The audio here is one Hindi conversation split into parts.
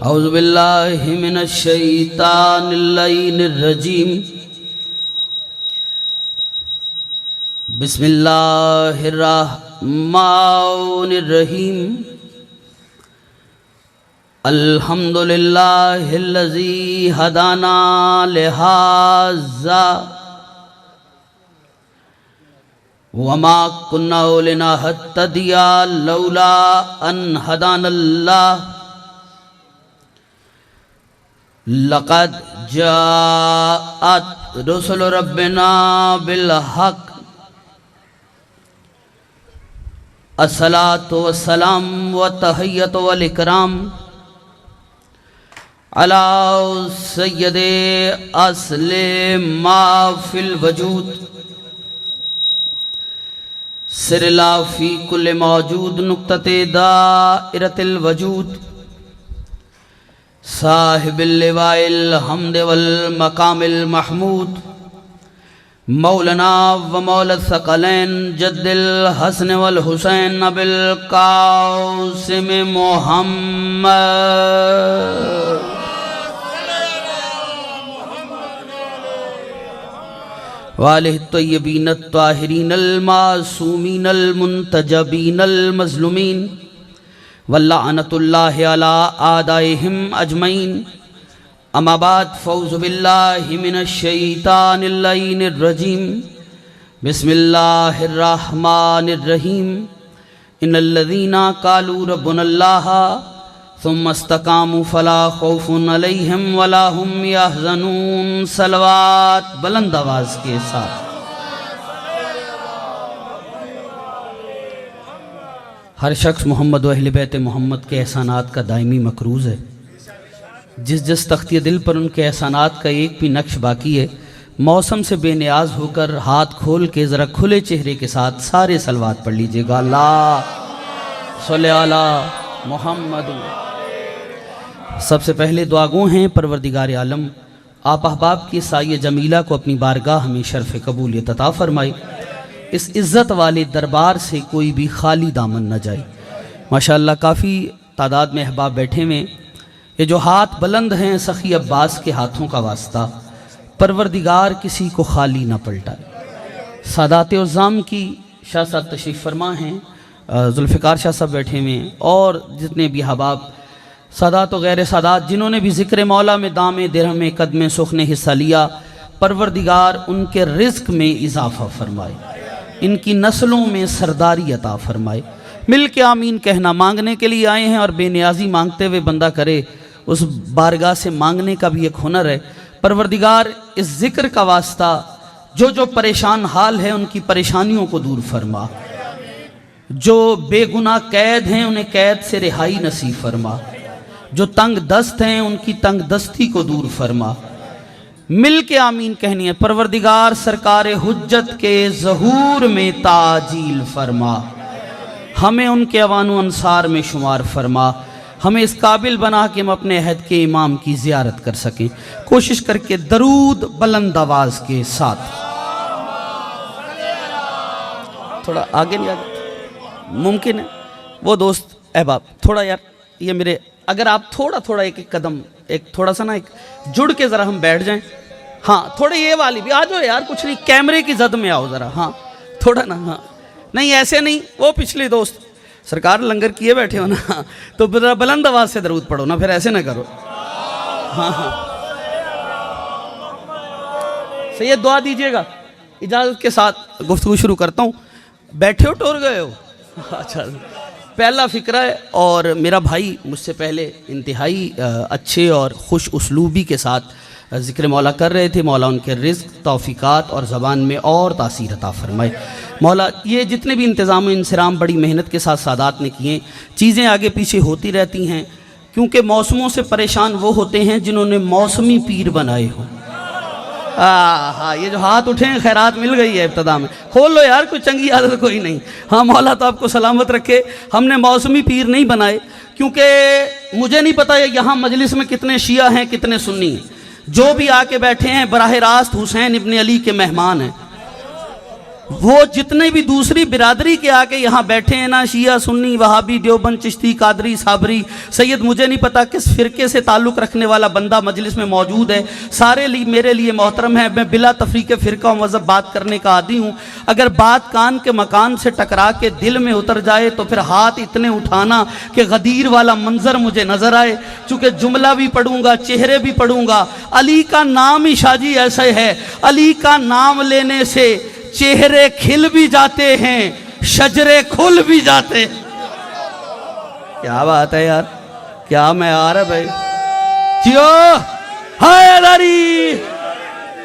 औज़ुबिल्लाहि मिनश्शैतानिर्रजीम। बिस्मिल्लाहिर्रहमानिर्रहीम। अल्हम्दुलिल्लाहिल्लज़ी हदाना लिहाज़ा वमा कुन्ना लिनहतदिया लौला अन हदानल्लाह। लक़द जाअत रुसुलु रब्बिना बिल हक़। अस्सलातु वस्सलाम व तहियतु वल इकराम अला सय्यदे अस्ले मा फिल वजूद सिरला फी कुल्ल मौजूद नुक्तते दाइरतिल वजूद साहिबिल लिवाइल हम्द वल मकामिल महमूद मौलाना व मौला सकलैन जद्दिल हसन वल हुसैन अबिल कासिम मोहम्मद वालिह तय्यबीन ताहिरीन अल मासूमीन अल मुंतजबीन अल मज़लूमीन वल्लानतुल्लाहि अला आदाइहिम अजमईन। अम्मा बाद फ़ौज़ु बिल्लाहि मिनश्शैतानिर्रजीम। बिस्मिल्लाहिर्रहमानिर्रहीम। इन्नल्लज़ीना क़ालू रब्बुनल्लाह सुम्मा इस्तक़ामू फ़ला खौफ़ुन अलैहिम वला हुम यहज़नून। सलवात बुलंद आवाज़ के साथ। हर शख्स मोहम्मद व अहले बैत मोहम्मद के एहसानात का दायमी मकरूज़ है। जिस जिस तख्ती दिल पर उनके एहसानात का एक भी नक्श बाकी है, मौसम से बेनियाज होकर हाथ खोल के ज़रा खुले चेहरे के साथ सारे सलवात पढ़ लीजिएगा। अल्लाह सल्ले अला मोहम्मद। सबसे पहले दुआगो हैं परवरदिगार आलम आप अहबाब की साये जमीला को अपनी बारगाह में शर्फ़ कबूलियत अता फरमाए। इस इज़्ज़त वाले दरबार से कोई भी खाली दामन न जाए। माशाअल्लाह काफ़ी तादाद में अहबाब बैठे हुए। ये जो हाथ बुलंद हैं सखी अब्बास के हाथों का वास्ता, परवरदिगार किसी को खाली ना पलटाए। सादात उज़्ज़ाम की शाह साहब तशरीफ़ फरमा हैं, जुल्फ़िकार शाह साहब बैठे हुए हैं, और जितने भी अहबाब सादात व गैर सादात जिन्होंने भी ज़िक्र मौला में दामे दिरहम कदम सुख ने हिस्सा लिया, परवरदिगार उनके रिज़्क़ में इजाफ़ा फरमाए, इनकी नस्लों में सरदारी अता फरमाए। मिल के आमीन कहना। मांगने के लिए आए हैं और बेनियाजी मांगते हुए बंदा करे, उस बारगाह से मांगने का भी एक हुनर है। परवरदिगार इस ज़िक्र का वास्ता जो जो परेशान हाल है उनकी परेशानियों को दूर फरमा, जो बेगुनाह कैद हैं उन्हें कैद से रिहाई नसीब फरमा, जो तंग दस्त हैं उनकी तंग दस्ती को दूर फरमा। मिल के आमीन कहनी है। परवरदिगार सरकार हुज्जत के ज़हूर में ताजील फरमा, हमें उनके अवानो अंसार में शुमार फरमा, हमें इस काबिल बना कि हम अपने अहद के इमाम की ज़ियारत कर सकें। कोशिश करके दरूद बुलंद आवाज़ के साथ। थोड़ा आगे नहीं आगे मुमकिन है वो दोस्त अहबाब थोड़ा यार ये मेरे, अगर आप थोड़ा थोड़ा एक एक कदम एक थोड़ा सा ना एक जुड़ के ज़रा हम बैठ जाएं। हाँ थोड़े ये वाली भी आ जाओ यार, कुछ नहीं कैमरे की जद में आओ ज़रा। हाँ थोड़ा ना, हाँ नहीं ऐसे नहीं, वो पिछले दोस्त सरकार लंगर किए बैठे हो ना, तो बुलंद आवाज़ से दरूद पढ़ो ना, फिर ऐसे ना करो। हाँ हाँ सही है, दुआ दीजिएगा। इजाज़त के साथ गुफ्तगू शुरू करता हूँ। बैठे हो टोर गए हो? अच्छा, पहला फ़िक्रा है, और मेरा भाई मुझसे पहले इंतहाई अच्छे और खुश उसलूबी के साथ ज़िक्र मौला कर रहे थे। मौला उनके रिज़्क़ तौफ़ीक़ात और ज़बान में और तासीर अता फ़रमाए। मौला ये जितने भी इंतज़ाम इंसराम बड़ी मेहनत के साथ सादात ने किए, चीज़ें आगे पीछे होती रहती हैं, क्योंकि मौसमों से परेशान वो होते हैं जिन्होंने मौसमी पीर बनाए हो। हाँ ये जो हाथ उठे हैं खैरात मिल गई है इब्तदा में, खोल लो यार, कोई चंगी आदत कोई नहीं। हाँ मौला तो आपको सलामत रखे। हमने मौसमी पीर नहीं बनाए, क्योंकि मुझे नहीं पता यहाँ मजलिस में कितने शिया हैं कितने सुन्नी हैं। जो भी आके बैठे हैं बराह रास्त हुसैन इब्न अली के मेहमान हैं। वो जितने भी दूसरी बिरादरी के आके यहाँ बैठे हैं ना, शिया सुन्नी वहाबी देवबंद चिश्ती कादरी साबरी सैयद, मुझे नहीं पता किस फ़िरके से ताल्लुक़ रखने वाला बंदा मजलिस में मौजूद है, सारे मेरे लिए मोहतरम है। मैं बिला तफरीक़ फ़िरका मज़हब बात करने का आदी हूँ। अगर बात कान के मकान से टकरा के दिल में उतर जाए तो फिर हाथ इतने उठाना कि गदीर वाला मंजर मुझे नज़र आए। चूँकि जुमला भी पढ़ूँगा, चेहरे भी पढ़ूँगा। अली का नाम ही शाजी ऐसे है, अली का नाम लेने से चेहरे खिल भी जाते हैं, शजरे खुल भी जाते। क्या बात है यार, क्या मैं आ रहा भाई जियो हैदरी,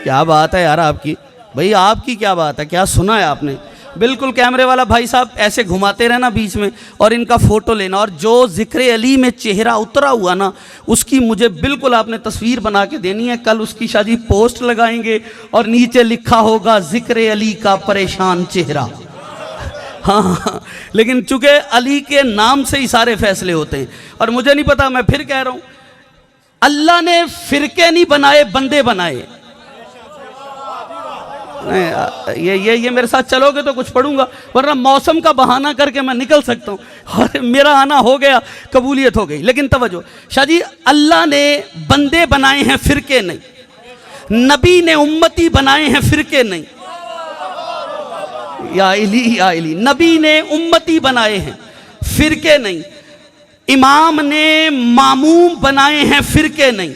क्या बात है यार आपकी, भाई आपकी क्या बात है, क्या सुना है आपने। बिल्कुल कैमरे वाला भाई साहब ऐसे घुमाते रहना बीच में और इनका फ़ोटो लेना, और जो ज़िक्र अली में चेहरा उतरा हुआ ना उसकी मुझे बिल्कुल आपने तस्वीर बना के देनी है। कल उसकी शादी पोस्ट लगाएंगे और नीचे लिखा होगा ज़िक्र अली का परेशान चेहरा। हाँ, लेकिन चूँकि अली के नाम से ही सारे फैसले होते हैं। और मुझे नहीं पता, मैं फिर कह रहा हूँ, अल्लाह ने फ़िरके नहीं बनाए, बंदे बनाए। ये मेरे साथ चलोगे तो कुछ पढ़ूंगा, वरना मौसम का बहाना करके मैं निकल सकता हूँ और मेरा आना हो गया, कबूलियत हो गई। लेकिन तवज्जो शाजी, अल्लाह ने बंदे बनाए हैं, फ़िरके नहीं। नबी ने उम्मती बनाए हैं, फ़िरके नहीं। या इली, नबी ने उम्मती बनाए हैं, फ़िरके नहीं। इमाम ने मामूम बनाए हैं, फ़िरके नहीं।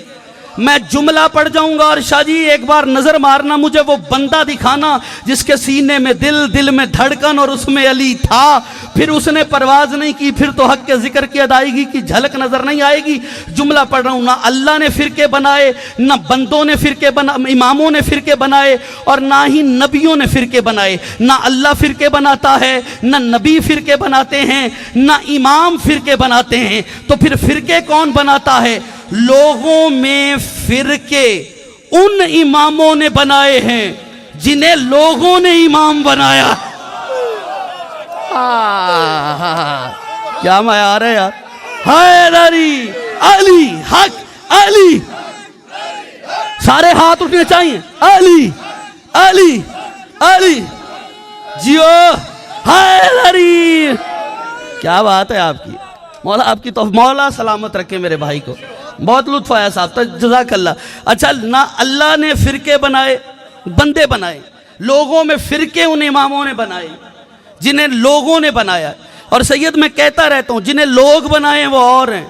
मैं जुमला पढ़ जाऊंगा और शाजी एक बार नजर मारना, मुझे वो बंदा दिखाना जिसके सीने में दिल, दिल में धड़कन और उसमें अली था। फिर उसने परवाज नहीं की, फिर तो हक के जिक्र की अदायगी की झलक नजर नहीं आएगी। जुमला पढ़ रहा हूं, ना अल्लाह ने फ़िरके बनाए, ना बंदों ने फ़िरके बना, इमामों ने फ़िरके बनाए और ना ही नबियों ने फ़िरके बनाए। ना अल्लाह फ़िरके बनाता है, ना नबी फ़िरके बनाते हैं, ना इमाम फ़िरके बनाते हैं। तो फिर फ़िरके कौन बनाता है? लोगों में फ़िरके उन इमामों ने बनाए हैं जिन्हें लोगों ने इमाम बनाया। क्या मैं आ रहा है यार, हैदरी अली हक अली, सारे हाथ उठने चाहिए। अली अली अली जियो हैदरी, क्या बात है आपकी। मौला आपकी तो मौला सलामत रखे मेरे भाई को, बहुत लुत्फ आया साहब, तो जज़ाकल्लाह। अच्छा, ना अल्लाह ने फ़िरके बनाए, बंदे बनाए। लोगों में फ़िरके उन इमामों ने बनाए जिन्हें लोगों ने बनाया। और सैयद मैं कहता रहता हूँ, जिन्हें लोग बनाए वो और हैं।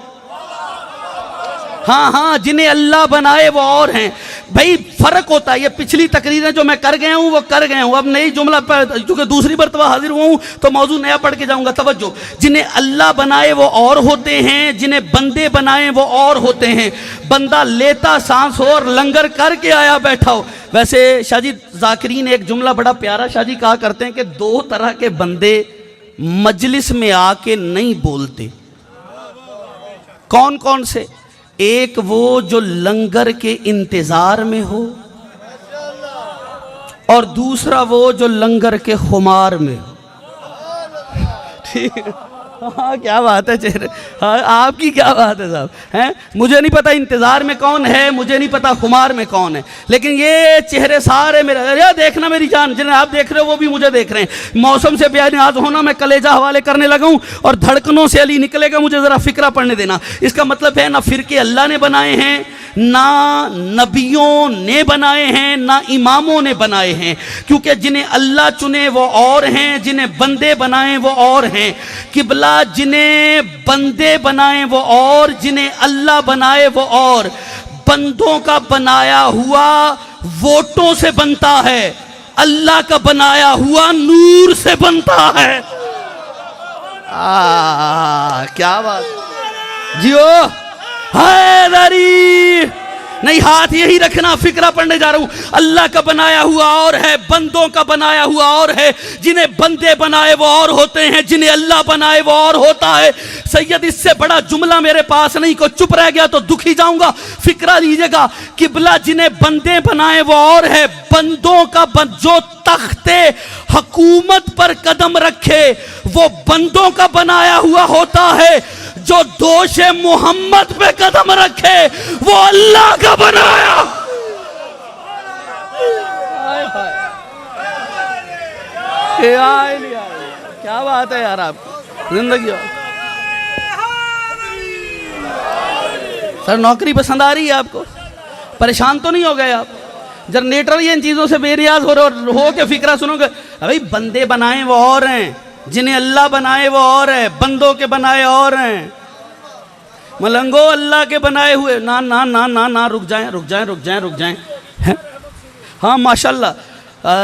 हाँ, जिन्हें अल्लाह बनाए वो और हैं। भाई फ़र्क होता है। ये पिछली तकरीरें जो मैं कर गया हूँ वो कर गया हूँ, अब नई जुमला पर चूँकि दूसरी मरतबा हाजिर हुआ हूँ तो मौजू नया पढ़ के जाऊँगा। तवज्जो, जिन्हें अल्लाह बनाए वो और होते हैं, जिन्हें बंदे बनाए वो और होते हैं। बंदा लेता सांस हो और लंगर करके आया बैठा हो। वैसे शाजी ज़ाकिरीन एक जुमला बड़ा प्यारा शाजी कहा करते हैं कि दो तरह के बंदे मजलिस में आके नहीं बोलते। कौन कौन से? एक वो जो लंगर के इंतजार में हो, और दूसरा वो जो लंगर के खुमार में हो। ठीक, हाँ क्या बात है चेहरे, हाँ आपकी क्या बात है साहब, हैं? मुझे नहीं पता इंतज़ार में कौन है, मुझे नहीं पता खुमार में कौन है, लेकिन ये चेहरे सारे मेरे, यार देखना मेरी जान, जिन्हें आप देख रहे हो वो भी मुझे देख रहे हैं। मौसम से बेनियाज होना, मैं कलेजा हवाले करने लगा हूँ और धड़कनों से अली निकलेगा, मुझे ज़रा फ़िक्रा पढ़ने देना। इसका मतलब है ना फ़िरके अल्लाह ने बनाए हैं, ना नबियों ने बनाए हैं, ना इमामों ने बनाए हैं। क्योंकि जिन्हें अल्लाह चुने वो और हैं, जिन्हें बंदे बनाए वो और हैं। किबला जिन्हें बंदे बनाए वो और, जिन्हें अल्लाह बनाए वो और। बंदों का बनाया हुआ वोटों से बनता है, अल्लाह का बनाया हुआ नूर से बनता है। क्या बात जियो हैदरी, नहीं हाथ यही रखना, फिक्रा पढ़ने जा रहा हूं। अल्लाह का बनाया हुआ और है, बंदों का बनाया हुआ और है। जिन्हें बंदे बनाए वो और होते हैं, जिन्हें अल्लाह बनाए वो और होता है। सैयद इससे बड़ा जुमला मेरे पास नहीं, को चुप रह गया तो दुखी जाऊंगा। फिक्रा लीजिएगा, किबला जिन्हें बंदे बनाए वो और है, बंदों का जो तख्ते हुकूमत पर कदम रखे वो बंदों का बनाया हुआ होता है। जो दोषे मोहम्मद पे कदम रखे वो अल्लाह का बनाया। क्या बात है यार, आप जिंदगी हो। सर नौकरी पसंद आ रही है आपको? परेशान तो नहीं हो गए आप? जनरेटर ये इन चीज़ों से बेरियाज हो के फिक्रा सुनोगे। भाई बंदे बनाए वो और हैं, जिन्हें अल्लाह बनाए वो और है, बंदों के बनाए और हैं। मलंगो अल्लाह के बनाए हुए ना ना ना ना ना, रुक जाएं रुक जाएं रुक जाएं रुक जाएं। हाँ माशाल्लाह,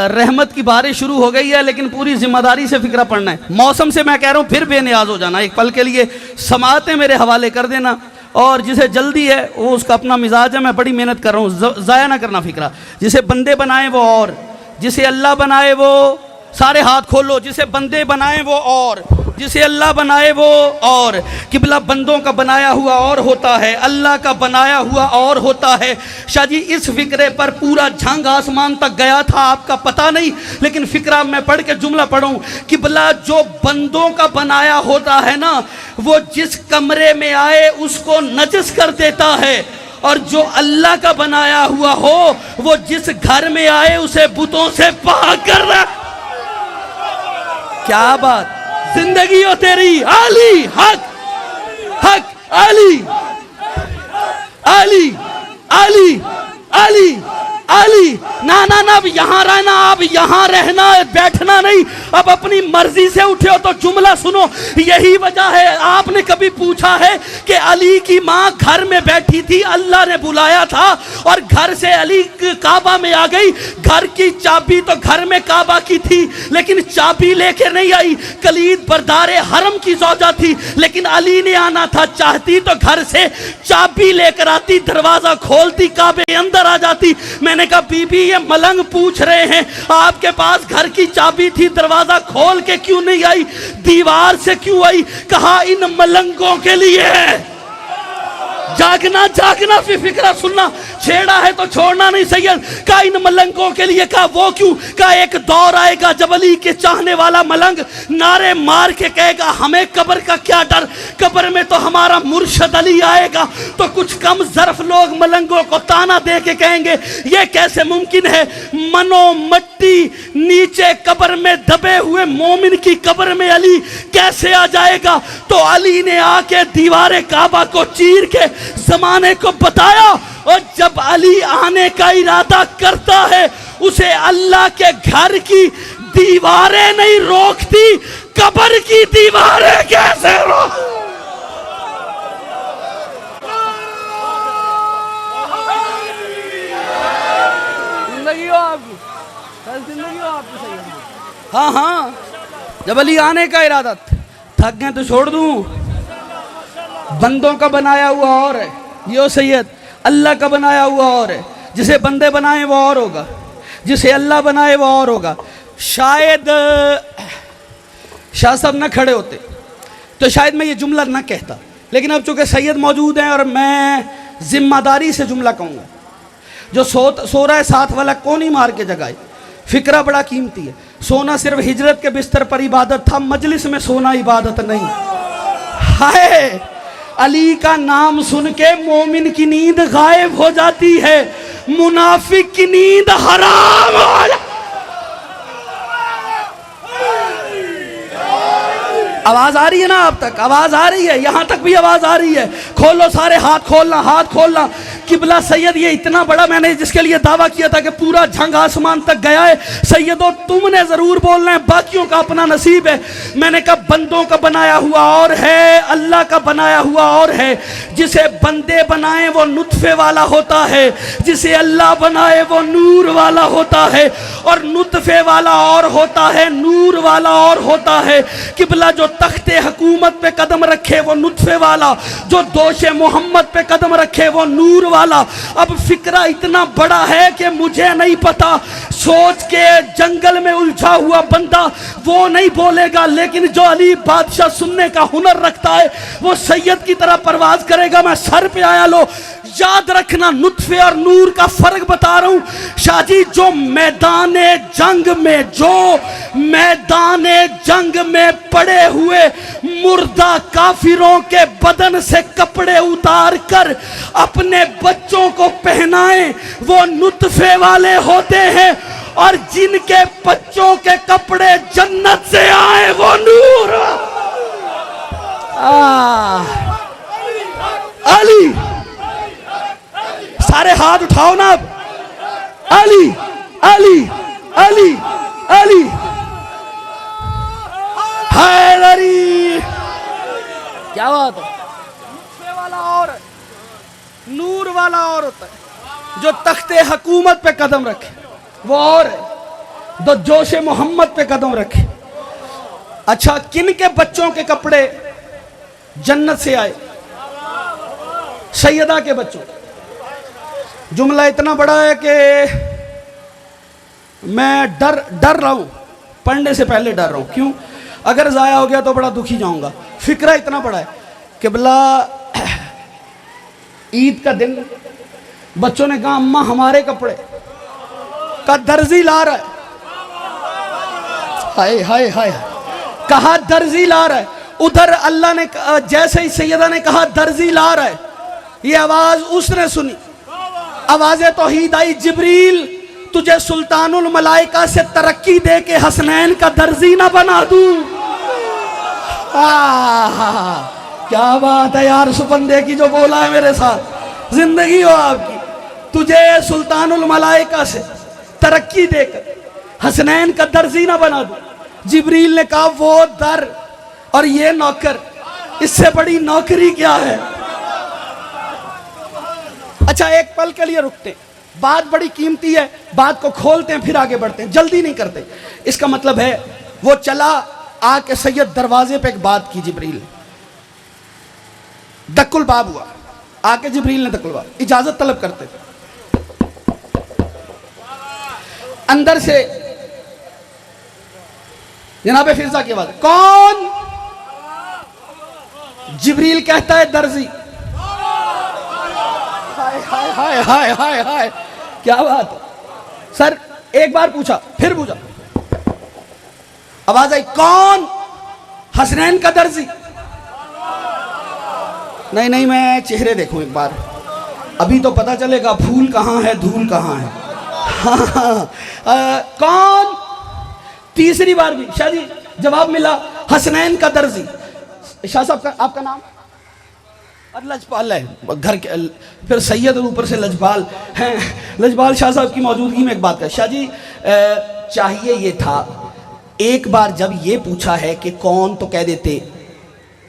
रहमत की बारिश शुरू हो गई है, लेकिन पूरी जिम्मेदारी से फिक्रा पड़ना है। मौसम से मैं कह रहा हूँ फिर बेनियाज हो जाना, एक पल के लिए समातें मेरे हवाले कर देना। और जिसे जल्दी है वो उसका अपना मिजाज है, मैं बड़ी मेहनत कर रहा हूँ, ज़ाया ना करना फिक्रा। जिसे बंदे बनाए वो और, जिसे अल्लाह बनाए वो, सारे हाथ खोलो, जिसे बंदे बनाए वो और, जिसे अल्लाह बनाए वो और। किबला बंदों का बनाया हुआ और होता है, अल्लाह का बनाया हुआ और होता है। शाह जी इस फिक्रे पर पूरा झंग आसमान तक गया था, आपका पता नहीं, लेकिन फिक्रा मैं पढ़ के जुमला पढ़ूं। किबला जो बंदों का बनाया होता है ना, वो जिस कमरे में आए उसको नजस कर देता है, और जो अल्लाह का बनाया हुआ हो वो जिस घर में आए उसे बुतों से पाक कर रहा। क्या बात, जिंदगी हो तेरी अली, हक हक अली अली अली अली अली। ना ना ना, अब यहाँ रहना, अब यहाँ रहना, बैठना नहीं। अब अपनी मर्जी से उठे हो तो जुमला सुनो। यही वजह है, आपने कभी पूछा है कि अली की माँ घर में बैठी थी, अल्लाह ने बुलाया था और घर से अली काबा में आ गई। घर की चाबी तो घर में काबा की थी, लेकिन चाबी लेके नहीं आई। कलीद बरदारे हरम की ज़ौजा थी, लेकिन अली ने आना था, चाहती तो घर से चाबी लेकर आती, दरवाजा खोलती, काबे अंदर आ जाती। मैंने कहा बीबी ये मलंग पूछ रहे हैं आपके पास घर की चाबी थी, दरवाजा खोल के क्यों नहीं आई, दीवार से क्यों आई? कहा इन मलंगों के लिए। जागना जागना फिर फिक्रा सुनना, छेड़ा है तो छोड़ना नहीं सैयद। का इन मलंगों के लिए, का वो क्यों? का एक दौर आएगा जब अली के चाहने वाला मलंग नारे मार के कहेगा हमें कब्र का क्या डर, कब्र में तो हमारा मुर्शद अली आएगा। तो कुछ कम ज़र्फ लोग मलंगों को ताना दे के कहेंगे ये कैसे मुमकिन है, मनो मट्टी नीचे कब्र में दबे हुए मोमिन की कब्र में अली कैसे आ जाएगा? तो अली ने आके दीवारे काबा को चीर के जमाने को बताया, और जब अली आने का इरादा करता है उसे अल्लाह के घर की दीवारें नहीं रोकती, कब्र की दीवारें कैसे रोक? जिंदगी हो आपकी, जिंदगी हो आपकी सही। हाँ हाँ, जब अली आने का इरादा, थक गए तो छोड़ दूं। बंदों का बनाया हुआ और है यो सैयद, अल्लाह का बनाया हुआ और है। जिसे बंदे बनाए वो और होगा, जिसे अल्लाह बनाए वो और होगा। शायद शाह साहब ना खड़े होते तो शायद मैं ये जुमला ना कहता, लेकिन अब चूंकि सैयद मौजूद हैं और मैं जिम्मेदारी से जुमला कहूँगा। जो सो रहा है साथ वाला कौन ही मार के जगाए। फिक्रा बड़ा कीमती है। सोना सिर्फ हिजरत के बिस्तर पर इबादत था, मजलिस में सोना इबादत नहीं। हाय, अली का नाम सुन के मोमिन की नींद गायब हो जाती है, मुनाफिक की नींद हराम हो जाती। आवाज आ रही है ना आप तक? आवाज आ रही है? यहां तक भी आवाज आ रही है? खोलो सारे हाथ, खोलना हाथ खोलना। किबला सैयद ये इतना बड़ा मैंने जिसके लिए दावा किया था कि पूरा झंग आसमान तक गया है, सैयदों तुमने जरूर बोलना है, बाकियों का अपना नसीब है। मैंने कहा बंदों का बनाया हुआ और है, अल्लाह का बनाया हुआ और है। जिसे बंदे बनाए वो नुत्फे वाला होता है, जिसे अल्लाह बनाए वो नूर वाला होता है। और नुत्फे वाला और होता है, नूर वाला और होता है। किबला जो तख्ते हुकूमत पे कदम रखे वो नुत्फे वाला, जो दोषे मोहम्मद पे कदम रखे वो नूर वाला। अब फिक्रा इतना बड़ा है कि मुझे नहीं पता, सोच के जंगल में उलझा हुआ बंदा वो नहीं बोलेगा, लेकिन जो अली बादशाह सुनने का हुनर रखता है वो सैयद की तरह परवाज करेगा। मैं सर पे आया लो, याद रखना नुत्फे और नूर का फर्क बता रहा हूं शाहजी। जो मैदाने जंग में, जो मैदाने जंग में पड़े हुए मुर्दा काफिरों के बदन से कपड़े उतार कर अपने बच्चों को पहनाए वो नुत्फे वाले होते हैं। और जिनके बच्चों के कपड़े जन्नत से आए वो नूर। अली, सारे हाथ उठाओ ना अब। अली अली अली अली हैदरी। क्या बात है। वाला और नूर वाला और होता है जो तख्ते हुकूमत पे कदम रखे, वो और है जो जोशे मोहम्मद पे कदम रखे। अच्छा, किन के बच्चों के कपड़े जन्नत से आए? सैयदा के बच्चों। जुमला इतना बड़ा है कि मैं डर रहा हूं, पढ़ने से पहले डर रहा हूं। क्यों? अगर जाया हो गया तो बड़ा दुखी जाऊंगा। फिक्रा इतना बड़ा है कि भला ईद का दिन बच्चों ने कहा अम्मा हमारे कपड़े का दर्जी ला रहा है। हाय हाय हाय, कहा दर्जी ला रहा है। उधर अल्लाह ने जैसे ही सैयदा ने कहा दर्जी ला रहा है, ये आवाज उसने सुनी, आवाज़े तौहीद आई, जिब्रील तुझे सुल्तानुल मलाइका से तरक्की दे के हसनैन का दर्जी ना बना दूं। क्या बात है यार, सुपंदे की जो बोला है मेरे साथ, जिंदगी हो आपकी। तुझे सुल्तानुल मलाइका से तरक्की देकर हसनैन का दर्जी ना बना दूं। जिब्रील ने कहा वो दर और ये नौकर, इससे बड़ी नौकरी क्या है। अच्छा, एक पल के लिए रुकते, बात बड़ी कीमती है, बात को खोलते हैं फिर आगे बढ़ते हैं, जल्दी नहीं करते। इसका मतलब है वो चला आके सैयद दरवाजे पे एक बात की जिब्रील, दक्कुल बाब हुआ, आके जिब्रील ने दक्कुल बाब, इजाजत तलब करते थे। अंदर से जनाब फिजा की आवाज, कौन? जिब्रील कहता है दर्जी। हाय हाय हाय हाय हाय हाय, क्या बात है सर। एक बार पूछा, फिर पूछा, आवाज आई कौन? हसनैन का दर्जी। नहीं नहीं, मैं चेहरे देखूं एक बार, अभी तो पता चलेगा फूल कहां है धूल कहां है। कौन? तीसरी बार भी शाह जी जवाब मिला, हसनैन का दर्जी। शाह साहब का आपका नाम? लजपाल है घर के, फिर सैयद और ऊपर से लजपाल हैं। लजपाल शाह साहब की मौजूदगी में एक बात कर। शाह जी चाहिए ये था, एक बार जब ये पूछा है कि कौन, तो कह देते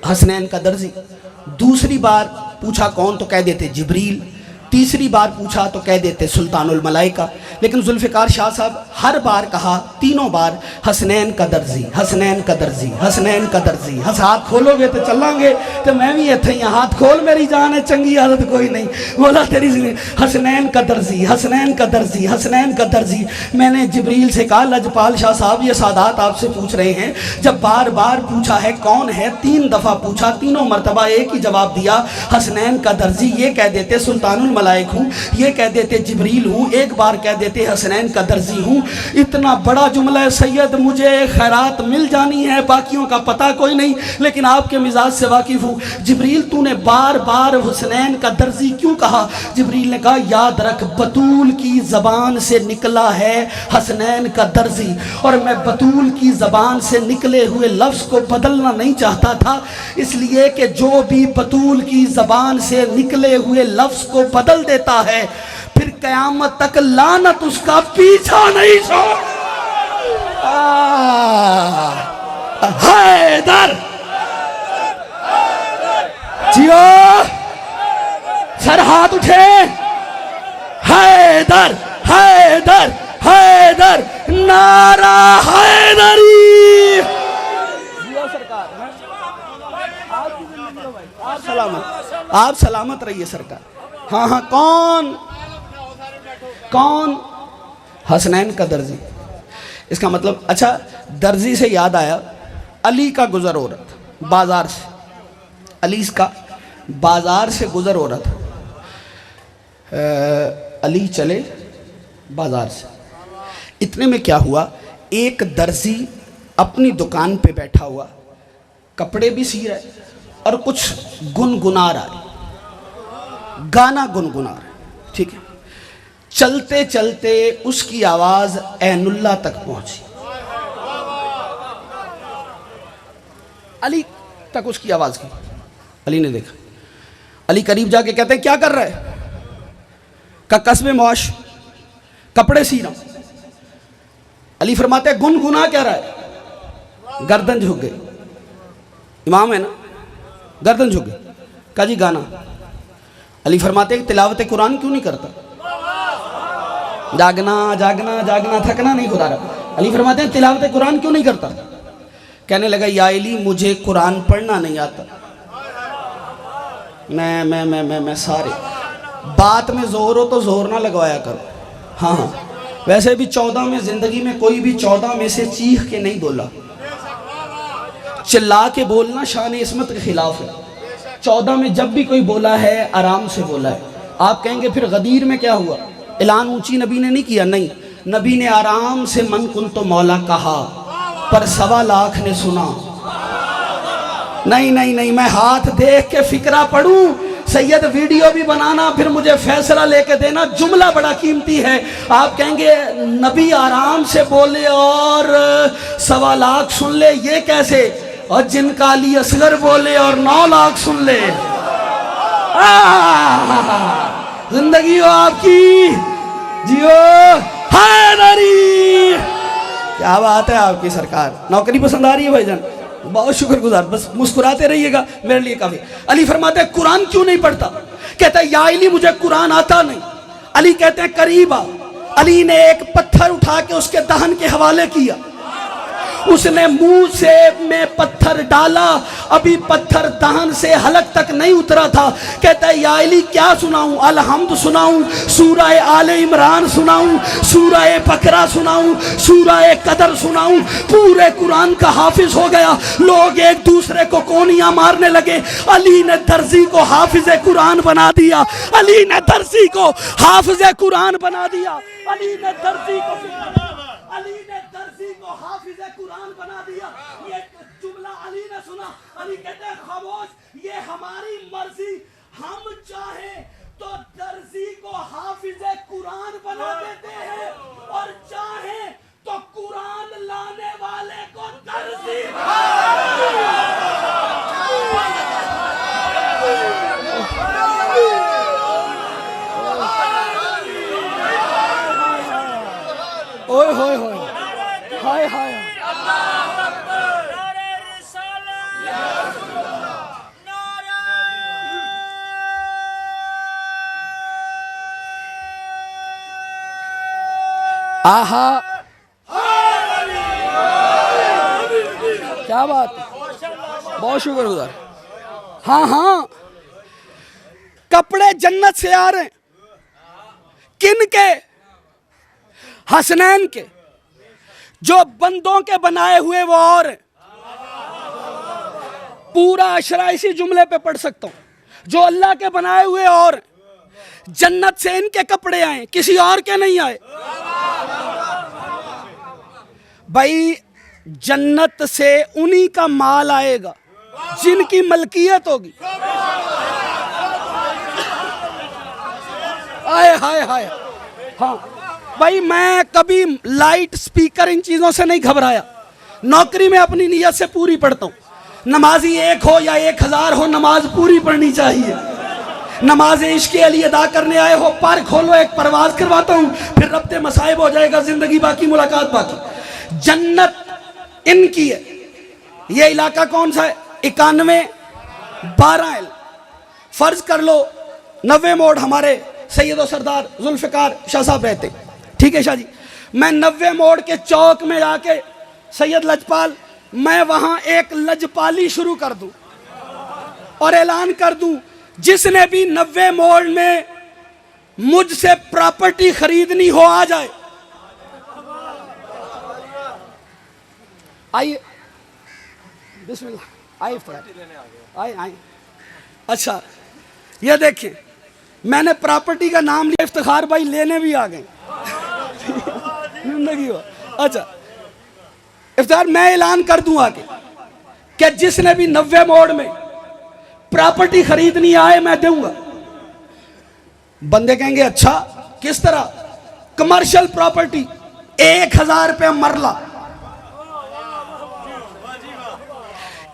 हसनैन का दर्जी। दूसरी बार पूछा कौन, तो कह देते जिब्रील। तीसरी बार पूछा तो कह देते सुल्तानुल मलाइका। लेकिन जुल्फ़िकार शाह साहब हर बार कहा, तीनों बार हसनैन का दर्जी, हसनैन का दर्जी, हसनैन का दर्जी। हाथ खोलोगे तो चलांगे, तो मैं भी इत्थे ही, हाथ खोल मेरी जान है, चंगी आदत कोई नहीं, बोला तेरी जिंदगी। हसनैन का दर्जी, हसनैन का दर्जी, हसनैन का दर्जी। मैंने जिब्रील से कहा, लजपाल शाह साहब ये सादात आपसे पूछ रहे हैं, जब बार बार पूछा है कौन है, 3 दफ़ा पूछा, तीनों मरतबा एक ही जवाब दिया, हसनैन का दर्जी। ये कह देते सुल्तानुल मलाइक हूँ, ये कह देते जिब्रील हूँ, एक बार कह देते हसनैन का दर्जी हूँ। इतना बड़ा जुमला है सैयद, मुझे खैरात मिल जानी है, बाकियों का पता कोई नहीं, लेकिन आपके मिजाज से वाकिफ हूँ। जिब्रील तूने बार बार हसनैन का दर्जी क्यों कहा? जिब्रील ने कहा याद रख, बतूल की ज़बान से निकला है हसनैन का दर्जी, और मैं बतूल की ज़बान से निकले हुए लफ्ज़ को बदलना नहीं चाहता था, इसलिए कि जो भी बतूल की ज़बान से निकले हुए लफ्ज़ को बदल देता है, फिर क़यामत तक लानत उसका पीछा नहीं छोड़। हैदर जियो, सर हाथ उठे, हैदर हैदर हैदर, नारा हैदरी। आप सलामत, आप सलामत रहिए सरकार। हाँ हाँ, कौन? कौन? हसनैन का दर्जी। इसका मतलब, अच्छा दर्जी से याद आया, अली का गुजर हो रहा था बाजार से, अली का बाजार से गुजर हो रहा था। अली चले बाजार से, इतने में क्या हुआ, एक दर्जी अपनी दुकान पे बैठा हुआ, कपड़े भी सी रहा है और कुछ गुनगुना रहा है, गाना गुनगुना रहा है, ठीक है। चलते चलते उसकी आवाज ऐनुल्लाह तक पहुंची। अली तक उसकी आवाज की। अली ने देखा, अली करीब जाके कहते हैं क्या कर रहा है? का कस्बे मौश, कपड़े सी रहा हूं। अली फरमाते हैं गुनगुना क्या रहा है? गर्दन झुक गई, इमाम है ना, गर्दन झुक गई। कहा जी गाना। अली फरमाते हैं तिलावत कुरान क्यों नहीं करता? जागना जागना जागना, थकना नहीं खुदा रहा। अली फरमाते हैं तिलावत कुरान क्यों नहीं करता? कहने लगा या अली मुझे कुरान पढ़ना नहीं आता। मैं सारे बात में जोर हो तो जोर ना लगवाया करो। हाँ वैसे भी 14 में जिंदगी में कोई भी 14 में से चीख के नहीं बोला। चिल्ला के बोलना शान इस्मत के खिलाफ है। 14 में जब भी कोई बोला है आराम से बोला है। आप कहेंगे फिर गदीर में क्या हुआ? ऐलान ऊंची नबी ने नहीं किया, नहीं, नबी ने आराम से मन कुन तो मौला कहा, पर 1.25 लाख ने सुना। नहीं नहीं नहीं, मैं हाथ देख के फिक्रा पढ़ूं। सैयद वीडियो भी बनाना, फिर मुझे फैसला लेके देना। जुमला बड़ा कीमती है। आप कहेंगे नबी आराम से बोले और 1.25 लाख सुन ले, ये कैसे? और जिनका अली असगर बोले और 9 लाख सुन ले। जिंदगी हो आपकी, जियो हैदरी। क्या बात है आपकी सरकार। नौकरी पसंद आ रही है भाईजान? बहुत शुक्रगुजार, बस मुस्कुराते रहिएगा, मेरे लिए काफी। अली फरमाते हैं कुरान क्यों नहीं पढ़ता? कहता है या अली मुझे कुरान आता नहीं। अली कहते हैं करीब आ। अली ने एक पत्थर उठा के उसके दहन के हवाले किया। उसने मुंह से में पत्थर डाला, अभी पत्थर दहन से हलक तक नहीं उतरा था। कहता है या अली क्या सुनाऊं? अलहम्द सुनाऊं, सूरह आले इमरान सुनाऊं, सूरह बकरा सुनाऊं, सूरह कदर सुनाऊं? पूरे कुरान का हाफिज हो गया। लोग एक दूसरे को कोनियां मारने लगे। अली ने दर्जी को हाफिज कुरान बना दिया। अली ने दर्जी को हाफिज कुरान बना दिया। अली ने दर्जी को हाफिज कुरान बना दिया। ये जुमला अली ने सुना। अली कहते हैं खामोश, ये हमारी मर्जी, हम चाहे तो दर्जी को हाफिज कुरान बना देते हैं और चाहे तो कुरान लाने वाले को दर्जी। ओए होए होए, हाय हाय, आहा क्या बात, बहुत शुक्रगुजार। हाँ हाँ, कपड़े जन्नत से आ रहे हैं। किन के? हसनैन के। जो बंदों के बनाए हुए वो और पूरा अशरा इसी जुमले पे पढ़ सकता हूं। जो अल्लाह के बनाए हुए और जन्नत से इनके कपड़े आए, किसी और के नहीं आए। भाई जन्नत से उन्हीं का माल आएगा जिनकी मलकियत होगी। आए हाय हाय। हाँ भाई, मैं कभी लाइट स्पीकर इन चीजों से नहीं घबराया। नौकरी में अपनी नियत से पूरी पढ़ता हूं। नमाजी 1 हो या 1000 हो, नमाज पूरी पढ़नी चाहिए। नमाज इश्क अली अदा करने आए हो, पर खोलो, एक परवाज करवाता हूं, फिर रब्ते मसाइब हो जाएगा, जिंदगी बाकी, मुलाकात बाकी। जन्नत इनकी है। ये इलाका कौन सा है? 91 12 फर्ज कर लो 90 मोड़ हमारे सैयद सरदार जुल्फिकार शाह साहब रहते। ठीक है शाह जी, मैं 90 मोड़ के चौक में जाके सैयद लजपाल, मैं वहां एक लजपाली शुरू कर दूं और ऐलान कर दूं, जिसने भी 90 मोड़ में मुझसे प्रॉपर्टी खरीदनी हो आ जाए। आइए बिस्मिल्लाह, आइए आइए आइए। अच्छा ये देखिए, मैंने प्रॉपर्टी का नाम लिया, इफ्तिखार भाई लेने भी आ गए। जिंदगी हो। अच्छा इफ्तिखार, मैं ऐलान कर दूं आगे कि जिसने भी 90 मोड़ में प्रॉपर्टी खरीदनी आए मैं दूंगा। बंदे कहेंगे अच्छा किस तरह? कमर्शियल प्रॉपर्टी 1000 रुपया मरला।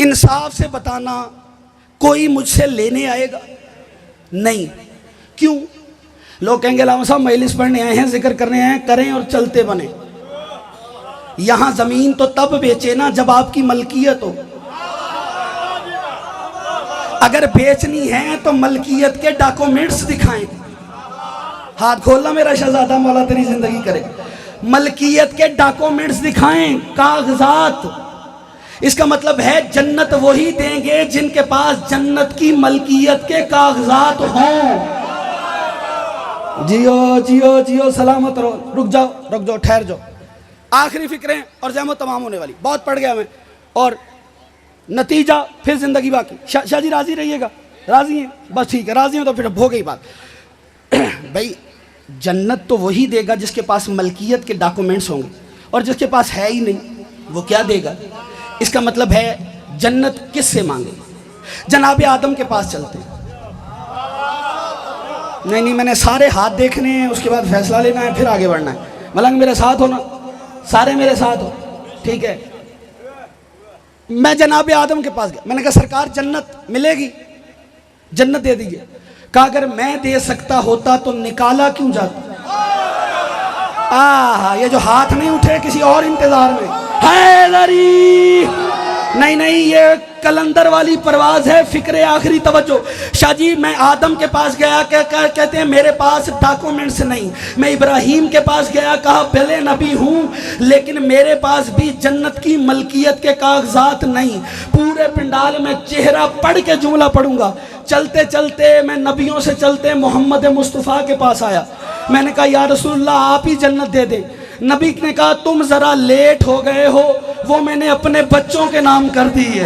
इंसाफ से बताना, कोई मुझसे लेने आएगा नहीं। क्यों? लोग कहेंगे लामा साहब मजलिस पढ़ने आए हैं, जिक्र करने आए हैं, करें और चलते बने। यहां जमीन तो तब बेचे ना जब आपकी मलकियत हो। अगर बेचनी है तो मलकियत के डॉक्यूमेंट्स दिखाएं। हाथ खोलना मेरा शहजादा, मौला तेरी जिंदगी करे। मलकियत के डॉक्यूमेंट्स दिखाएं, कागजात। इसका मतलब है जन्नत वही देंगे जिनके पास जन्नत की मलकियत के कागजात हों। जियो जियो जियो, सलामत रहो। रुक जाओ, ठहर जाओ। आखिरी फिक्रें और जहमत तमाम होने वाली, बहुत पढ़ गया मैं। और नतीजा फिर जिंदगी बाकी। शाह जी राजी रहिएगा? राजी हैं? बस ठीक है, राजी हैं तो फिर हो गई बात। भाई जन्नत तो वही देगा जिसके पास मलकियत के डॉक्यूमेंट्स होंगे, और जिसके पास है ही नहीं वो क्या देगा? इसका मतलब है जन्नत किससे मांगे? जनाबे आदम के पास चलते हैं। नहीं, मैंने सारे हाथ देखने हैं, उसके बाद फैसला लेना है, फिर आगे बढ़ना है। मलंग मेरे साथ हो ना, सारे मेरे साथ हो, ठीक है? मैं जनाबे आदम के पास गया, मैंने कहा सरकार जन्नत मिलेगी, जन्नत दे दीजिए। कहा अगर मैं दे सकता होता तो निकाला क्यों जाता? ये जो हाथ नहीं उठे किसी और इंतजार में। हैदरी नहीं, ये कलंदर वाली परवाज है। फिक्रे आखिरी तवज्जो। शाह जी मैं आदम के पास गया, कहते हैं मेरे पास डॉक्यूमेंट्स नहीं। मैं इब्राहीम के पास गया, कहा पहले नबी हूँ लेकिन मेरे पास भी जन्नत की मलकियत के कागजात नहीं। पूरे पिंडाल में चेहरा पढ़ के जुमला पढ़ूंगा। चलते चलते मैं नबियों से चलते मोहम्मद मुस्तफ़ा के पास आया। मैंने कहा या रसूलल्लाह आप ही जन्नत दे दें। नबी ने कहा तुम जरा लेट हो गए हो, वो मैंने अपने बच्चों के नाम कर दी है।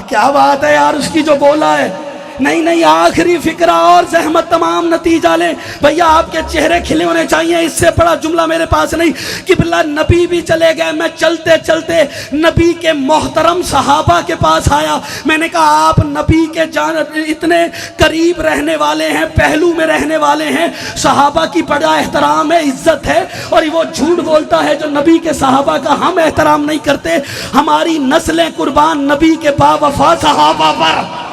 क्या बात है यार, उसकी जो बोला है। नहीं, आखिरी फिक्रा और जहमत तमाम नतीजा ले। भैया आपके चेहरे खिले होने चाहिए, इससे बड़ा जुमला मेरे पास नहीं। कि बिल्ला नबी भी चले गए, मैं चलते चलते नबी के मोहतरम सहाबा के पास आया। मैंने कहा आप नबी के जान इतने करीब रहने वाले हैं, पहलू में रहने वाले हैं, सहाबा की बड़ा एहतराम है, इज्जत है, और वो झूठ बोलता है जो नबी के सहाबा का हम एहतराम नहीं करते। हमारी नस्लें कुर्बान नबी के बावफा सहाबा पर।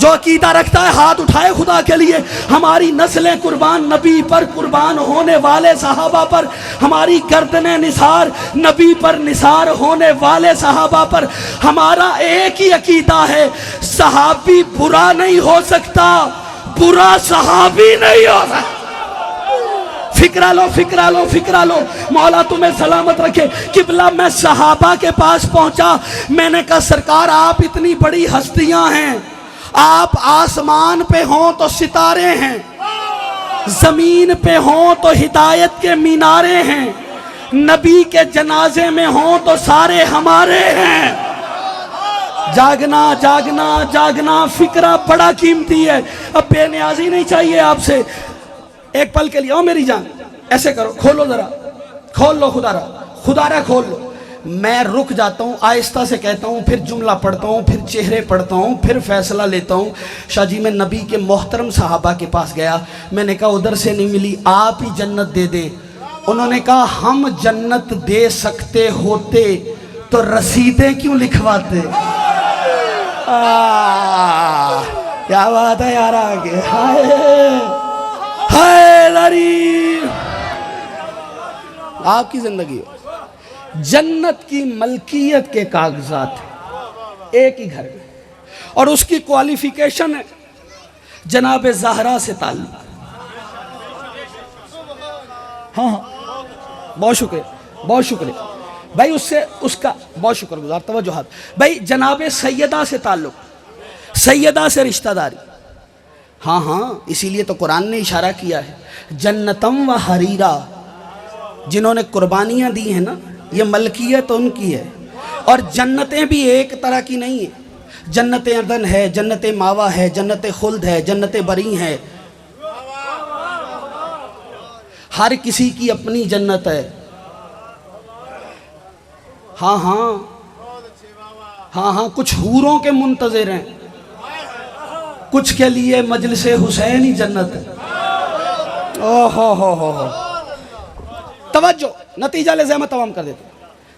जो अकीदा रखता है हाथ उठाए खुदा के लिए। हमारी नस्लें कुर्बान नबी पर, कुर्बान होने वाले सहाबा पर। हमारी गर्दनें निसार नबी पर, निसार होने वाले सहाबा पर। हमारा एक ही अकीदा है, सहाबी बुरा नहीं हो सकता, बुरा सहाबी नहीं हो सकता। फिक्रा लो। मौला तुम्हें सलामत रखे। किबला मैं सहाबा के पास पहुंचा। मैंने कहा सरकार आप इतनी बड़ी हस्तियां हैं, आप आसमान पे हों तो सितारे हैं, जमीन पे हों तो हिदायत के मीनारे हैं, नबी के जनाजे में हों तो सारे हमारे हैं। जागना जागना जागना, फिक्रा बड़ा कीमती है। अब बेनियाजी नहीं चाहिए आपसे। एक पल के लिए ओ मेरी जान ऐसे करो, खोलो जरा, खोल लो खुदारा खोल लो। मैं रुक जाता हूँ, आहिस्ता से कहता हूँ, फिर जुमला पढ़ता हूँ, फिर चेहरे पढ़ता हूँ, फिर फैसला लेता हूँ। शाह जी मैं नबी के मोहतरम सहाबा के पास गया। मैंने कहा उधर से नहीं मिली, आप ही जन्नत दे दें। उन्होंने कहा हम जन्नत दे सकते होते तो रसीदें क्यों लिखवाते। क्या बात है यार, आगे हाय लरी आपकी जिंदगी हो। जन्नत की मलकियत के कागजात एक ही घर में, और उसकी क्वालिफिकेशन है जनाब ज़हरा से ताल्लुक। हाँ बहुत शुक्रिया भाई, उससे उसका बहुत शुक्रगुजार, तवज्जो हाथ भाई। जनाब सैयदा से ताल्लुक, सैयदा से रिश्तेदारी। हाँ, इसीलिए तो कुरान ने इशारा किया है जन्नतम व हरीरा। जिन्होंने कुर्बानियाँ दी हैं ना, ये मलकियत उनकी है। और जन्नतें भी एक तरह की नहीं है। जन्नत अदन है, जन्नत मावा है, जन्नत खुल्द है, जन्नत बरी है। हर किसी की अपनी जन्नत है। हाँ, कुछ हूरों के मुंतज़िर हैं, कुछ के लिए मजलिस हुसैन ही जन्नत है। ओहो हो। तवज्जो, नतीजा ले मैं तमाम कर देता हूं।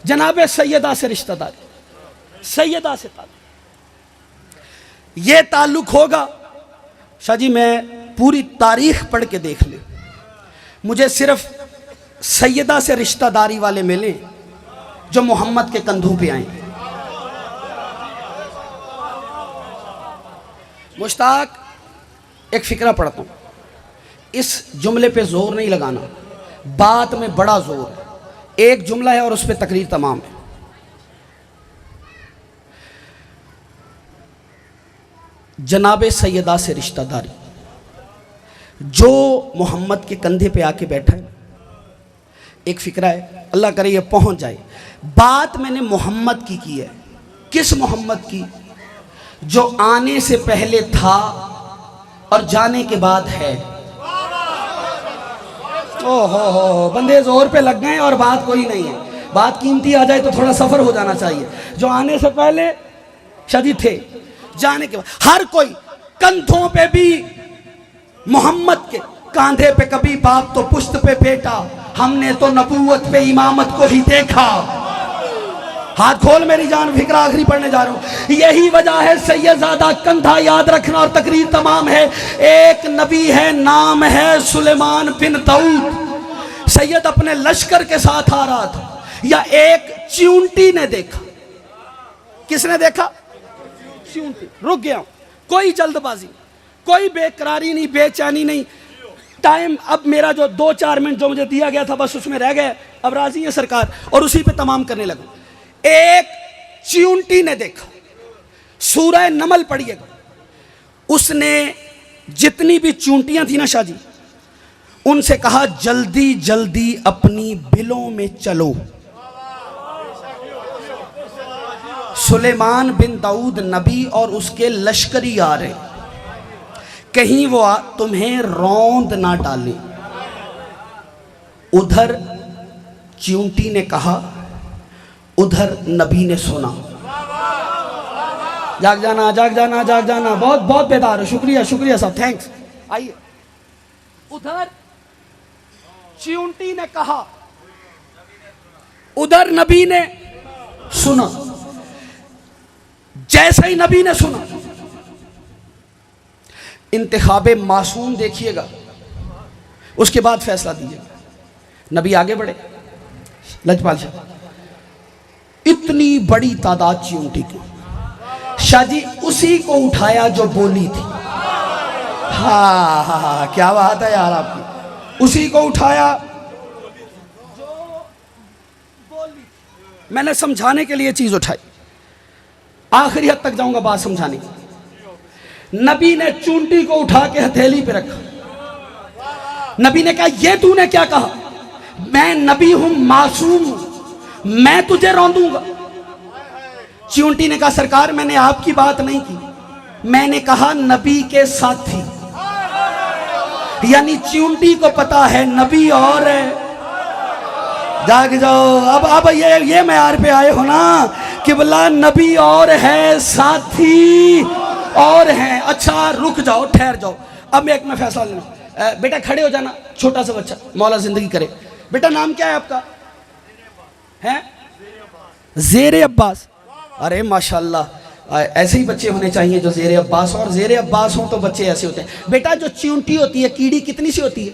जनाब सैयदा से रिश्तेदारी, सैयदा से ताल्लुक, ये ताल्लुक होगा शाह जी, मैं पूरी तारीख पढ़ के देख ले, मुझे सिर्फ सैयदा से रिश्तेदारी वाले मिले जो मोहम्मद के कंधों पे आए। मुश्ताक, एक फिक्रा पढ़ता हूं, इस जुमले पे जोर नहीं लगाना, बात में बड़ा जोर है। एक जुमला है और उस पर तकरीर तमाम है। जनाबे सैयदा से रिश्तेदारी, जो मोहम्मद के कंधे पे आके बैठा है, एक फिक्रा है, अल्लाह करे ये पहुंच जाए। बात मैंने मोहम्मद की है। किस मोहम्मद की? जो आने से पहले था और जाने के बाद है। ओहो, बंदे जोर पे लग गए और बात कोई नहीं है। बात कीमती आ जाए तो थोड़ा सफर हो जाना चाहिए। जो आने से पहले शादी थे, जाने के बाद हर कोई कंधों पे भी मोहम्मद के, कांधे पे कभी बाप तो पुश्त पे बेटा, हमने तो नबूवत पे इमामत को ही देखा। हाथ खोल मेरी जान, फिक्रा आखिरी पढ़ने जा रहा हूं। यही वजह है सैयदजादा कंधा याद रखना और तकरीर तमाम है। एक नबी है, नाम है सुलेमान बिन दाऊद। सैयद अपने लश्कर के साथ आ रहा था, या एक चींटी ने देखा। किसने देखा? चींटी। रुक गया, कोई जल्दबाजी, कोई बेकरारी नहीं, बेचैनी नहीं। टाइम अब मेरा जो 2-4 मिनट जो मुझे दिया गया था बस उसमें रह गए। अब राजी है सरकार और उसी पे तमाम करने लगा। एक चींटी ने देखा, सूरह नमल पढ़िएगा, उसने जितनी भी चींटियां थी ना शाह जी, उनसे कहा जल्दी जल्दी अपनी बिलों में चलो। सुलेमान बिन दाऊद नबी और उसके लश्करी आ रहे, कहीं वो तुम्हें रौंद ना डाले। उधर चींटी ने कहा, उधर नबी ने सुना। जाग जाना, जाग जाना, जाग जाना, बहुत बहुत बेदार हो। शुक्रिया, शुक्रिया साहब, थैंक्स। आइए, उधर चींटी ने कहा, उधर नबी ने सुना। जैसे ही नबी ने सुना, इंतखाबे मासूम देखिएगा, उसके बाद फैसला दीजिएगा। नबी आगे बढ़े, लजपाल शाह, इतनी बड़ी तादाद चींटी की, शाह जी उसी को उठाया जो बोली थी। हाँ, क्या बात है यार आपकी, उसी को उठाया जो बोली। मैंने समझाने के लिए चीज उठाई, आखिरी हद तक जाऊंगा बात समझाने की। नबी ने चींटी को उठा के हथेली पे रखा। नबी ने कहा, ये तूने क्या कहा? मैं नबी हूं, मासूम हूं, मैं तुझे रौंदूंगा। चींटी ने कहा, सरकार मैंने आपकी बात नहीं की, मैंने कहा नबी के साथी। यानी चींटी को पता है नबी और है। जाग जाओ, अब ये मैयार पे आए हो ना कि बोला नबी और है, साथी और हैं। अच्छा रुक जाओ, ठहर जाओ, अब मैं फैसला लेना। बेटा खड़े हो जाना, छोटा सा बच्चा, मौला जिंदगी करे। बेटा नाम क्या है आपका? है ज़ेरे अब्बास। अरे माशाल्लाह, ऐसे ही बच्चे होने चाहिए जो ज़ेरे अब्बास, और ज़ेरे अब्बास हो तो बच्चे ऐसे होते हैं। बेटा जो चींटी होती है, कीड़ी कितनी सी होती है?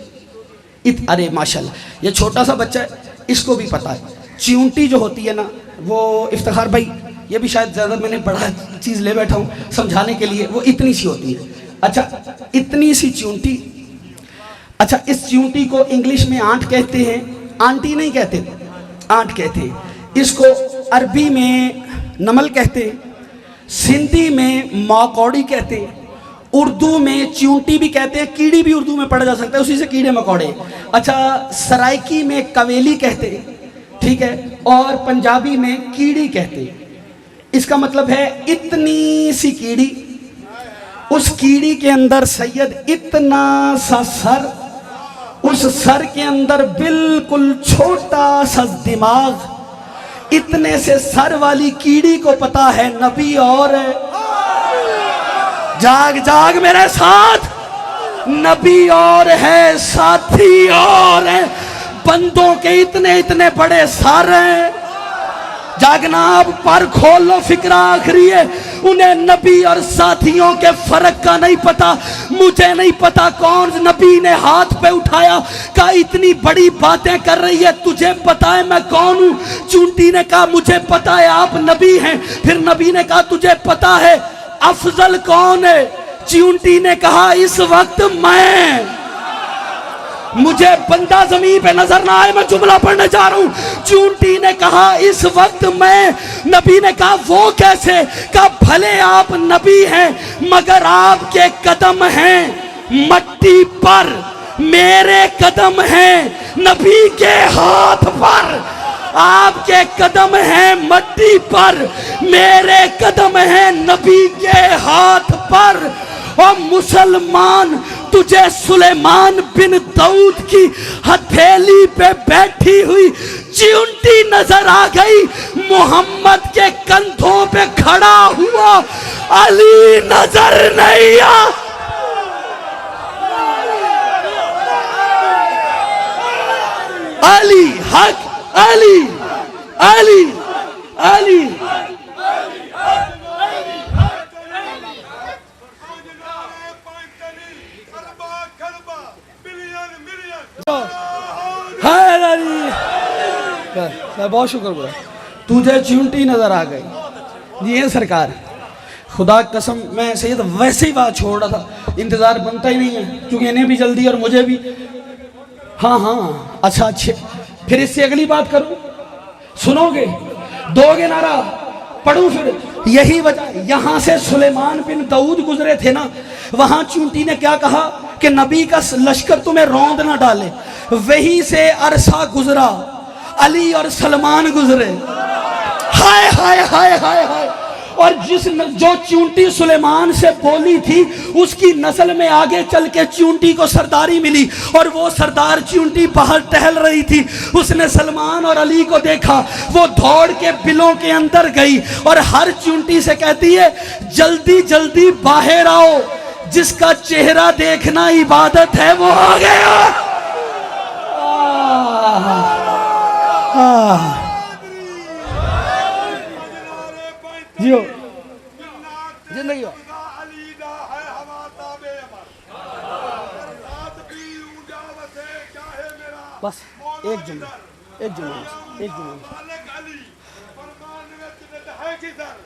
अरे माशाल्लाह, ये छोटा सा बच्चा है, इसको भी पता है। चींटी जो होती है ना, वो इफ्तिखार भाई, ये भी शायद ज़्यादा मैंने बड़ा चीज़ ले बैठा हूँ समझाने के लिए, वो इतनी सी होती है। अच्छा, इतनी सी चींटी। अच्छा, इस चींटी को इंग्लिश में आंट कहते हैं, आंटी नहीं कहते, आंट कहते हैं। इसको अरबी में नमल कहते हैं, सिंधी में मकौड़ी कहते हैं, उर्दू में चींटी भी कहते हैं, कीड़ी भी उर्दू में पढ़ा जा सकता है, उसी से कीड़े मकौड़े। अच्छा, सराइकी में कवेली कहते हैं, ठीक है, और पंजाबी में कीड़ी कहते हैं। इसका मतलब है इतनी सी कीड़ी, उस कीड़ी के अंदर सैयद इतना सा सर, उस सर के अंदर बिल्कुल छोटा सा दिमाग। इतने से सर वाली कीड़ी को पता है नबी और है। जाग जाग मेरे साथ, नबी और है, साथी और है, बंदों के इतने इतने बड़े सारे हैं। जागना अब पर खोल लो, फिक्रा आखिरी है। उन्हें नबी और साथियों के फर्क का नहीं पता। मुझे नहीं पता कौन नबी ने हाथ पे उठाया, कहा इतनी बड़ी बातें कर रही है, तुझे पता है मैं कौन हूं? चूंटी ने कहा मुझे पता है आप नबी हैं। फिर नबी ने कहा तुझे पता है अफजल कौन है? चूंटी ने कहा इस वक्त मैं। मुझे बंदा जमीन पे नजर ना आए, मैं जुमला पढ़ने जा रहा हूं। चूंटी ने कहा इस वक्त मैं। नबी ने कहा वो कैसे? कहा भले आप नबी हैं मगर आपके कदम हैं मट्टी पर, मेरे कदम हैं नबी के हाथ पर। आपके कदम हैं मट्टी पर, मेरे कदम हैं नबी के हाथ पर। और मुसलमान तुझे सुलेमान बिन दाऊद की हथेली पे बैठी हुई चिंटी नजर आ गई, मोहम्मद के कंधों पे खड़ा हुआ अली नजर नहीं आ। अली हक, अली अली अली। मैं बहुत शुक्र, तुझे चिंटी नजर आ गई। जी है सरकार, खुदा कसम मैं सैयद वैसे ही बात छोड़ रहा था, इंतजार बनता ही नहीं है क्योंकि इन्हें भी जल्दी और मुझे भी। हाँ हाँ अच्छा अच्छे, फिर इससे अगली बात करूं, सुनोगे? दोगे नारा? पढ़ूं फिर? यही वजह, यहां से सुलेमान बिन दाऊद गुजरे थे ना, वहां चूंटी ने क्या कहा कि नबी का लश्कर तुम्हें रौंद ना डाले। वहीं से अरसा गुजरा, अली और सलमान गुजरे। हाय हाय हाय हाय हाय। और जो चूंटी सुलेमान से बोली थी उसकी नस्ल में आगे चल के चूंटी को सरदारी मिली, और वो सरदार चूंटी बाहर टहल रही थी, उसने सलमान और अली को देखा, वो दौड़ के बिलों के अंदर गई और हर चूंटी से कहती है जल्दी जल्दी बाहर आओ, जिसका चेहरा देखना इबादत है वो आ गया। जियो जिंदगी हो। बस एक जुमला, एक जुमला, एक जुमला।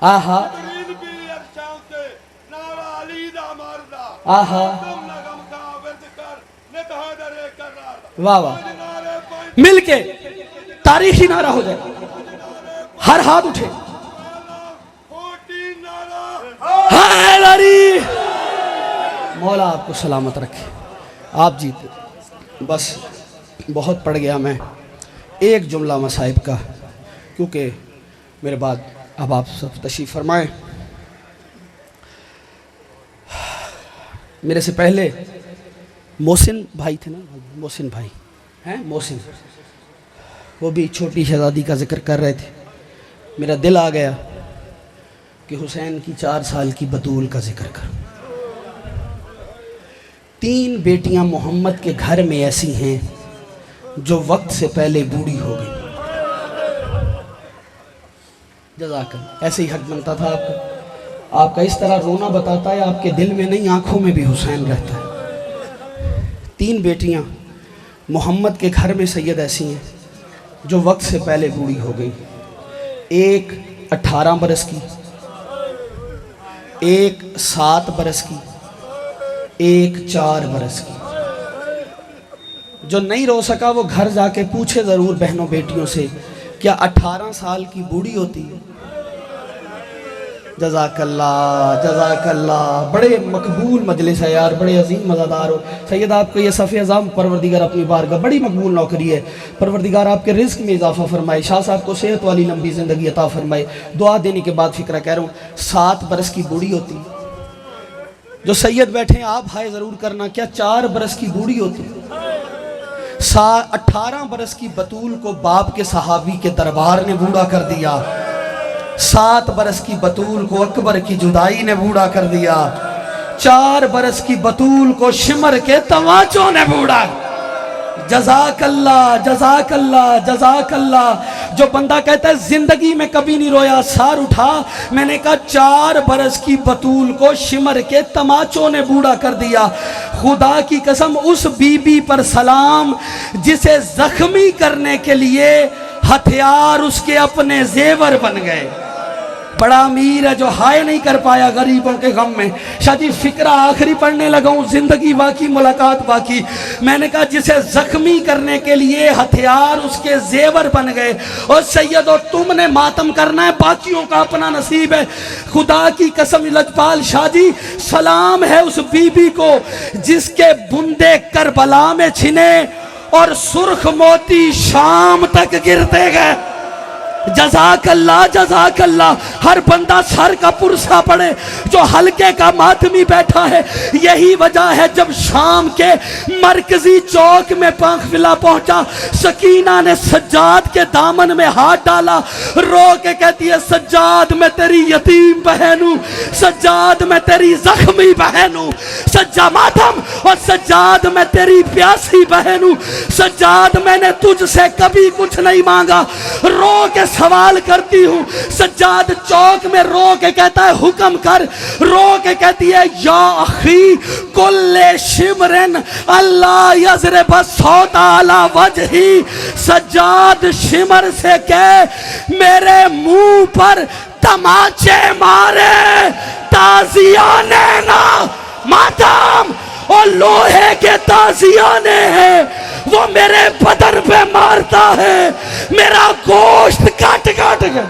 आहा आहा, वाह वाह, मिलके तारीखी नारा हो जाए, हर हाथ उठे। मौला आपको सलामत रखे, आप जीते। बस बहुत पड़ गया मैं, एक जुमला मसाइब का, क्योंकि मेरे बाद अब आप सब तशरीफ़ फरमाएं। मेरे से पहले मोहसिन भाई थे ना, मोहसिन भाई हैं, मोहसिन, वो भी छोटी शहज़ादी का जिक्र कर रहे थे। मेरा दिल आ गया कि हुसैन की 4 साल की बतूल का जिक्र करूं। 3 बेटियां मोहम्मद के घर में ऐसी हैं जो वक्त से पहले बूढ़ी हो गई। जज़ाकल्लाह। ऐसे ही हक बनता था आपका, आपका इस तरह रोना बताता है आपके दिल में नहीं, आंखों में भी हुसैन रहता है। 3 बेटियां मोहम्मद के घर में सैयद ऐसी हैं जो वक्त से पहले बूढ़ी हो गई। एक 18 बरस की, एक 7 बरस की, एक 4 बरस की। जो नहीं रो सका वो घर जाके पूछे ज़रूर बहनों बेटियों से, क्या 18 साल की बूढ़ी होती है? जज़ाकल्लाह जज़ाकल्लाह। बड़े मकबूल मजलिस है यार, बड़े अजीम मज़ादार हो। सैयद आपको ये सफ़े अज़ाम परवरदिगार अपनी बारगाह, बड़ी मकबूल नौकरी है। परवरदिगार आपके रिज़्क़ में इजाफ़ा फरमाए, शाह साहब को सेहत वाली लंबी ज़िंदगी अता फरमाए। दुआ देने के बाद फ़िक्रा कह रहा हूँ, 7 बरस की बूढ़ी होती, जो सैयद बैठे हैं आप हाय ज़रूर करना, क्या 4 बरस की बूढ़ी होती? 18 बरस की बतूल को बाप के सहाबी के दरबार ने बूढ़ा कर दिया। 7 बरस की बतूल को अकबर की जुदाई ने बूढ़ा कर दिया। 4 बरस की बतूल को शिमर के तमाचों ने बूढ़ा। जज़ाकल्लाह जज़ाकल्लाह जज़ाकल्लाह। जो बंदा कहता है जिंदगी में कभी नहीं रोया, सार उठा। मैंने कहा 4 बरस की बतूल को शिमर के तमाचों ने बूढ़ा कर दिया। खुदा की कसम उस बीबी पर सलाम जिसे जख्मी करने के लिए हथियार उसके अपने जेवर बन गए। बड़ा अमीर है जो हाय नहीं कर पाया गरीबों के गम में। शादी फिक्रा आखिरी पढ़ने लगा हूँ, जिंदगी बाकी मुलाकात बाकी। मैंने कहा जिसे जख्मी करने के लिए हथियार उसके जेवर बन गए। और सैयदो तुमने मातम करना है, बाकियों का अपना नसीब है। खुदा की कसम लजपाल शाह जी सलाम है उस बीबी को जिसके बुंदे करबला में छिने और सुर्ख मोती शाम तक गिरते गए। जज़ाकल्लाह जज़ाकल्लाह। हर बंदा सर का पुरसा पड़े जो हल्के का मातमी बैठा है। यही वजह है जब शाम के मरकजी चौक में काफिला पहुंचा, सकीना ने सज्जाद के दामन में हाथ डाला, रो के कहती है सज्जाद मैं तेरी यतीम बहन हूं, सज्जाद मैं तेरी जख्मी बहन हूं, सज्जा मातम और सज्जाद मैं तेरी प्यासी बहन हूं, सज्जाद मैंने तुझसे कभी कुछ नहीं मांगा। रो के सवाल करती हूँ। सज्जाद चौक में रो के कहता है हुक्म कर। रो के कहती है या अखी कुल्ले शिमरन अल्लाह यज़रिब सौता अला वजही। सज्जाद शिमर से कह मेरे मुंह पर तमाचे मारे, ताजियाने ना मातम और लोहे के ताजियाने हैं वो मेरे बदन पे मारता है, मेरा गोश्त काट काट के